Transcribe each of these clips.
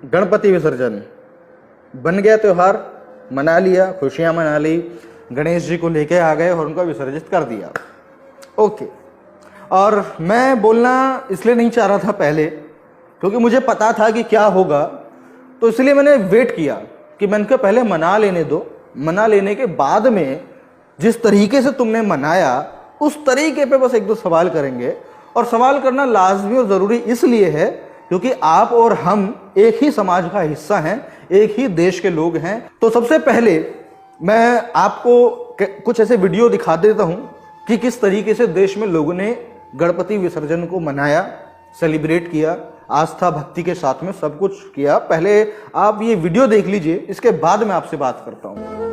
गणपति विसर्जन बन गया त्योहार, मना लिया, खुशियां मना ली, गणेश जी को लेके आ गए और उनको विसर्जित कर दिया। ओके। और मैं बोलना इसलिए नहीं चाह रहा था पहले, क्योंकि मुझे पता था कि क्या होगा, तो इसलिए मैंने वेट किया कि मैंने कहा पहले मना लेने दो, मना लेने के बाद में जिस तरीके से तुमने मनाया उस तरीके पे बस एक दो सवाल करेंगे। और सवाल करना लाजमी और ज़रूरी इसलिए है क्योंकि आप और हम एक ही समाज का हिस्सा हैं, एक ही देश के लोग हैं। तो सबसे पहले मैं आपको कुछ ऐसे वीडियो दिखा देता हूं कि किस तरीके से देश में लोगों ने गणपति विसर्जन को मनाया, सेलिब्रेट किया, आस्था भक्ति के साथ में सब कुछ किया। पहले आप ये वीडियो देख लीजिए, इसके बाद मैं आपसे बात करता हूं।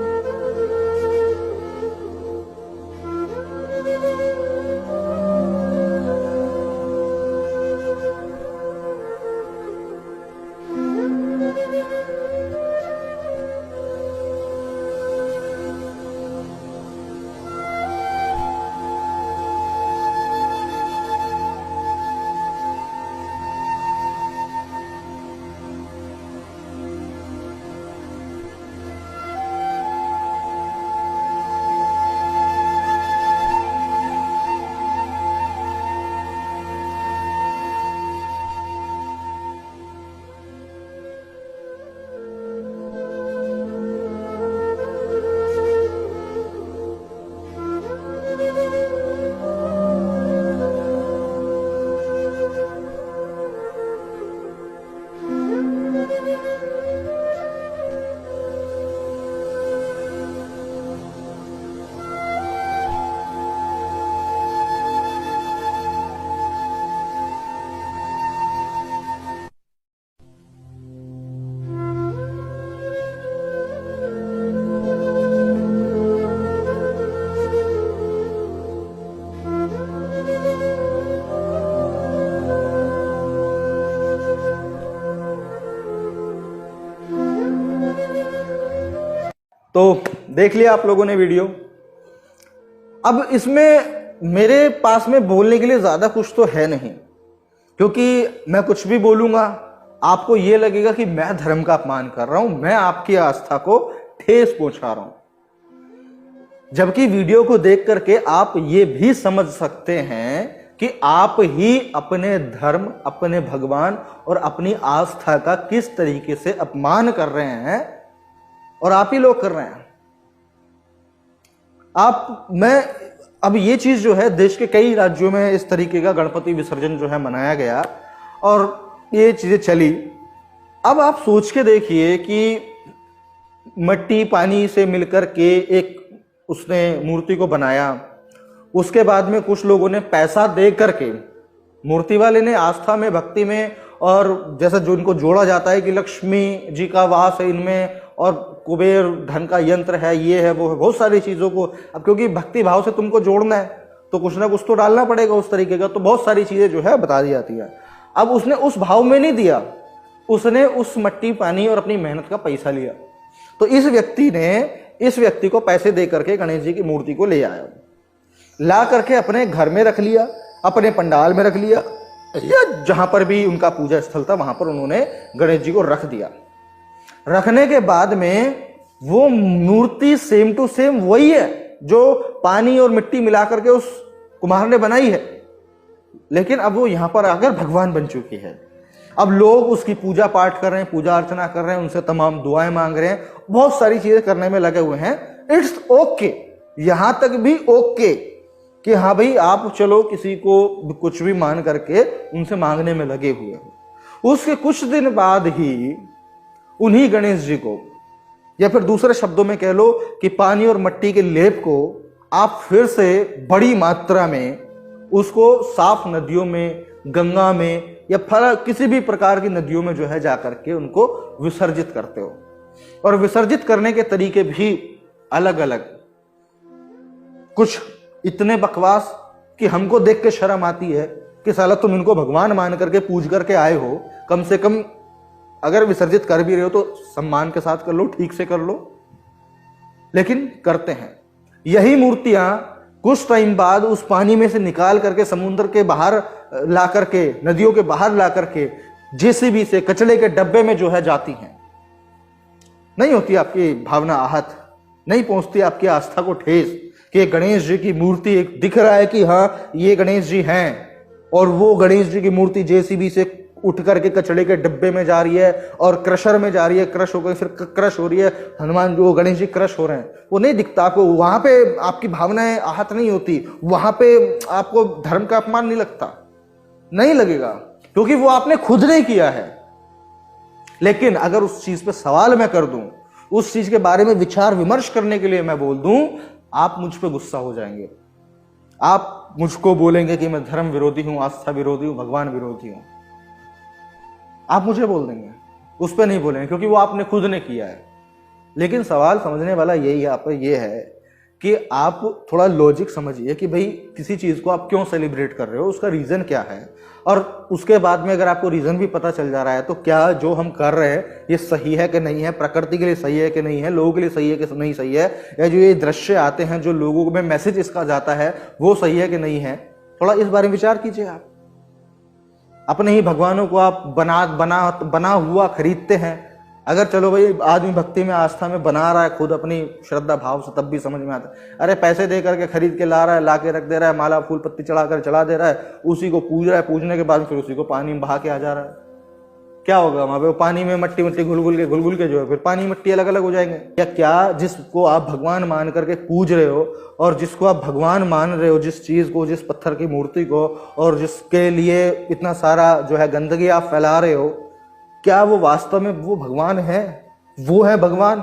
तो देख लिया आप लोगों ने वीडियो। अब इसमें मेरे पास में बोलने के लिए ज्यादा कुछ तो है नहीं, क्योंकि मैं कुछ भी बोलूंगा आपको ये लगेगा कि मैं धर्म का अपमान कर रहा हूं, मैं आपकी आस्था को ठेस पहुंचा रहा हूं। जबकि वीडियो को देख करके आप ये भी समझ सकते हैं कि आप ही अपने धर्म, अपने भगवान और अपनी आस्था का किस तरीके से अपमान कर रहे हैं, और आप ही लोग कर रहे हैं। अब ये चीज जो है देश के कई राज्यों में इस तरीके का गणपति विसर्जन जो है मनाया गया और ये चीजें चली। अब आप सोच के देखिए कि मिट्टी पानी से मिलकर के एक उसने मूर्ति को बनाया, उसके बाद में कुछ लोगों ने पैसा दे करके, मूर्ति वाले ने आस्था में, भक्ति में, और जैसा जो इनको जोड़ा जाता है कि लक्ष्मी जी का वास है इनमें और कुबेर धन का यंत्र है, ये है वो है, बहुत सारी चीजों को, अब क्योंकि भक्ति भाव से तुमको जोड़ना है तो कुछ ना कुछ तो डालना पड़ेगा उस तरीके का, तो बहुत सारी चीजें जो है बता दी जाती है। अब उसने उस भाव में नहीं दिया, उसने उस मिट्टी पानी और अपनी मेहनत का पैसा लिया। तो इस व्यक्ति को पैसे दे करके गणेश जी की मूर्ति को ले आया, ला करके अपने घर में रख लिया, अपने पंडाल में रख लिया, या जहां पर भी उनका पूजा स्थल था वहां पर उन्होंने गणेश जी को रख दिया। रखने के बाद में वो मूर्ति सेम टू सेम वही है जो पानी और मिट्टी मिलाकर के उस कुम्हार ने बनाई है, लेकिन अब वो यहां पर आकर भगवान बन चुकी है। अब लोग उसकी पूजा पाठ कर रहे हैं, पूजा अर्चना कर रहे हैं, उनसे तमाम दुआएं मांग रहे हैं, बहुत सारी चीजें करने में लगे हुए हैं। इट्स ओके, यहां तक भी ओके कि हाँ भाई आप चलो किसी को कुछ भी मान करके उनसे मांगने में लगे हुए हो। उसके कुछ दिन बाद ही उन्हीं गणेश जी को, या फिर दूसरे शब्दों में कह लो कि पानी और मिट्टी के लेप को आप फिर से बड़ी मात्रा में उसको साफ नदियों में, गंगा में या फिर किसी भी प्रकार की नदियों में जो है जाकर के उनको विसर्जित करते हो। और विसर्जित करने के तरीके भी अलग अलग, कुछ इतने बकवास कि हमको देख के शर्म आती है कि साला तुम इनको भगवान मान करके पूज करके आए हो, कम से कम अगर विसर्जित कर भी रहे हो तो सम्मान के साथ कर लो, ठीक से कर लो, लेकिन करते हैं। यही मूर्तियां कुछ टाइम बाद उस पानी में से निकाल करके समुद्र के बाहर ला करके, नदियों के बाहर ला करके जेसीबी से कचड़े के डब्बे में जो है जाती हैं। नहीं होती आपकी भावना आहत, नहीं पहुंचती आपकी आस्था को ठेस कि गणेश जी की मूर्ति एक दिख रहा है कि हाँ ये गणेश जी हैं, और वो गणेश जी की मूर्ति जेसीबी से उठ करके कचड़े के डब्बे में जा रही है और क्रशर में जा रही है, क्रश होकर फिर क्रश हो रही है, हनुमान जो गणेश जी क्रश हो रहे हैं, वो नहीं दिखता आपको। वहां पे आपकी भावनाएं आहत नहीं होती, वहां पे आपको धर्म का अपमान नहीं लगता, नहीं लगेगा, क्योंकि वो आपने खुद नहीं किया है। लेकिन अगर उस चीज पे सवाल मैं कर दूं, उस चीज के बारे में विचार विमर्श करने के लिए मैं बोल दूं, आप मुझ पे गुस्सा हो जाएंगे, आप मुझको बोलेंगे कि मैं धर्म विरोधी हूं, आस्था विरोधी हूं, भगवान विरोधी हूं, आप मुझे बोल देंगे, उस पर नहीं बोलेंगे, क्योंकि वो आपने खुद ने किया है। लेकिन सवाल समझने वाला यही यहाँ पर ये है कि आप थोड़ा लॉजिक समझिए कि भाई किसी चीज को आप क्यों सेलिब्रेट कर रहे हो, उसका रीजन क्या है, और उसके बाद में अगर आपको रीजन भी पता चल जा रहा है तो क्या जो हम कर रहे हैं ये सही है कि नहीं है, प्रकृति के लिए सही है कि नहीं है, लोगों के लिए सही है कि नहीं सही है, या जो ये दृश्य आते हैं जो लोगों में मैसेज इसका जाता है वो सही है कि नहीं है। थोड़ा इस बारे में विचार कीजिए। आप अपने ही भगवानों को आप बना हुआ खरीदते हैं। अगर चलो भाई आदमी भक्ति में आस्था में बना रहा है खुद अपनी श्रद्धा भाव से, तब भी समझ में आता है। अरे पैसे दे करके खरीद के ला रहा है, ला के रख दे रहा है, माला फूल पत्ती चढ़ा कर चला दे रहा है, उसी को पूज रहा है, पूजने के बाद फिर उसी को पानी में बहा के आ जा रहा है। क्या होगा वहां पे? वो पानी में मट्टी घुल के जो है फिर पानी मट्टी अलग अलग हो जाएंगे। या क्या जिसको आप भगवान मान करके पूज रहे हो और जिसको आप भगवान मान रहे हो, जिस चीज को, जिस पत्थर की मूर्ति को, और जिसके लिए इतना सारा जो है गंदगी आप फैला रहे हो, क्या वो वास्तव में वो भगवान है? वो है भगवान?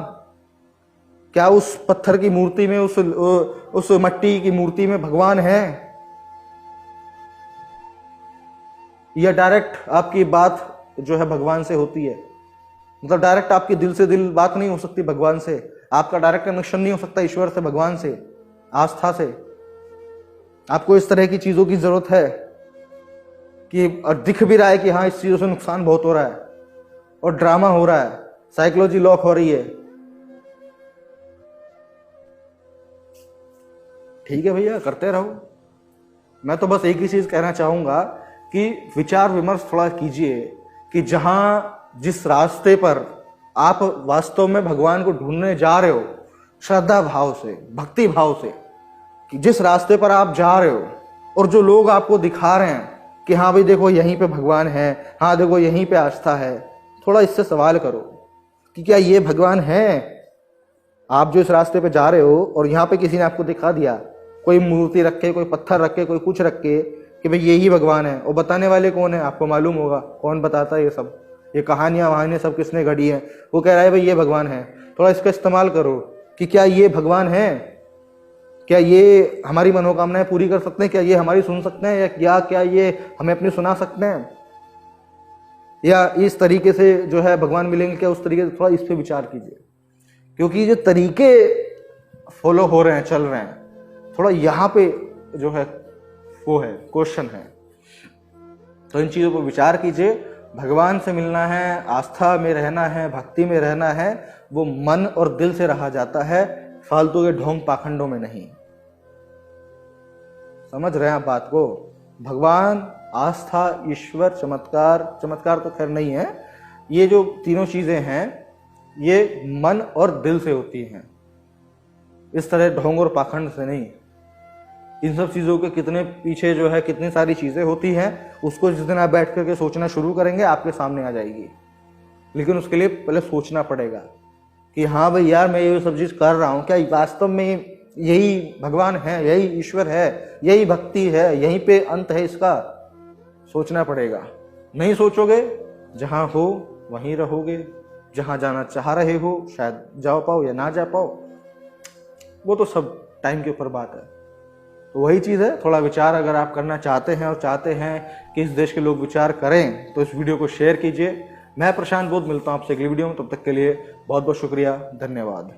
क्या उस पत्थर की मूर्ति में, उस मट्टी की मूर्ति में भगवान है? या डायरेक्ट आपकी बात जो है भगवान से होती है? मतलब डायरेक्ट आपकी दिल से दिल बात नहीं हो सकती भगवान से, आपका डायरेक्ट कनेक्शन नहीं हो सकता ईश्वर से, भगवान से, आस्था से। आपको इस तरह की चीजों की जरूरत है कि दिख भी रहा है कि हाँ इस चीजों से नुकसान बहुत हो रहा है और ड्रामा हो रहा है, साइकोलॉजी लॉक हो रही है। ठीक है भैया, करते रहो। मैं तो बस एक ही चीज कहना चाहूंगा कि विचार विमर्श थोड़ा कीजिए कि जहां जिस रास्ते पर आप वास्तव में भगवान को ढूंढने जा रहे हो, श्रद्धा भाव से, भक्ति भाव से, कि जिस रास्ते पर आप जा रहे हो और जो लोग आपको दिखा रहे हैं कि हाँ भाई देखो यहीं पे भगवान है, हाँ देखो यहीं पे आस्था है, थोड़ा इससे सवाल करो कि क्या ये भगवान है? आप जो इस रास्ते पे जा रहे हो और यहाँ पे किसी ने आपको दिखा दिया, कोई मूर्ति रख के, कोई पत्थर रख के, कोई कुछ रख के कि भाई यही भगवान है, और बताने वाले कौन है? आपको मालूम होगा कौन बताता है ये सब, ये कहानियां वहानियां सब किसने गढ़ी है? वो कह रहा है भाई ये भगवान है। थोड़ा इसका इस्तेमाल करो कि क्या ये भगवान है? क्या ये हमारी मनोकामनाएं पूरी कर सकते हैं? क्या ये हमारी सुन सकते हैं? या क्या ये हमें अपनी सुना सकते हैं? या इस तरीके से जो है भगवान मिलेंगे क्या? उस तरीके से थोड़ा इस पे विचार कीजिए, क्योंकि जो तरीके फॉलो हो रहे हैं, चल रहे हैं, थोड़ा यहाँ पे जो है वो है क्वेश्चन है। तो इन चीजों पर विचार कीजिए। भगवान से मिलना है, आस्था में रहना है, भक्ति में रहना है, वो मन और दिल से रहा जाता है, फालतू के ढोंग पाखंडों में नहीं। समझ रहे हैं आप बात को? भगवान, आस्था, ईश्वर, चमत्कार तो खैर नहीं है, ये जो तीनों चीजें हैं ये मन और दिल से होती हैं, इस तरह ढोंग और पाखंड से नहीं। इन सब चीजों के कितने पीछे जो है कितनी सारी चीजें होती हैं, उसको जिस दिन आप बैठ करके सोचना शुरू करेंगे आपके सामने आ जाएगी। लेकिन उसके लिए पहले सोचना पड़ेगा कि हाँ भाई यार मैं ये सब चीज कर रहा हूँ, क्या वास्तव में यही भगवान है, यही ईश्वर है, यही भक्ति है, यहीं पे अंत है इसका? सोचना पड़ेगा। नहीं सोचोगे, जहां हो वहीं रहोगे, जहां जाना चाह रहे हो शायद जा पाओ या ना जा पाओ, वो तो सब टाइम के ऊपर बात है। तो वही चीज़ है, थोड़ा विचार अगर आप करना चाहते हैं और चाहते हैं कि इस देश के लोग विचार करें तो इस वीडियो को शेयर कीजिए। मैं प्रशांत बोध मिलता हूँ आपसे अगली वीडियो में, तब तक के लिए बहुत बहुत शुक्रिया, धन्यवाद।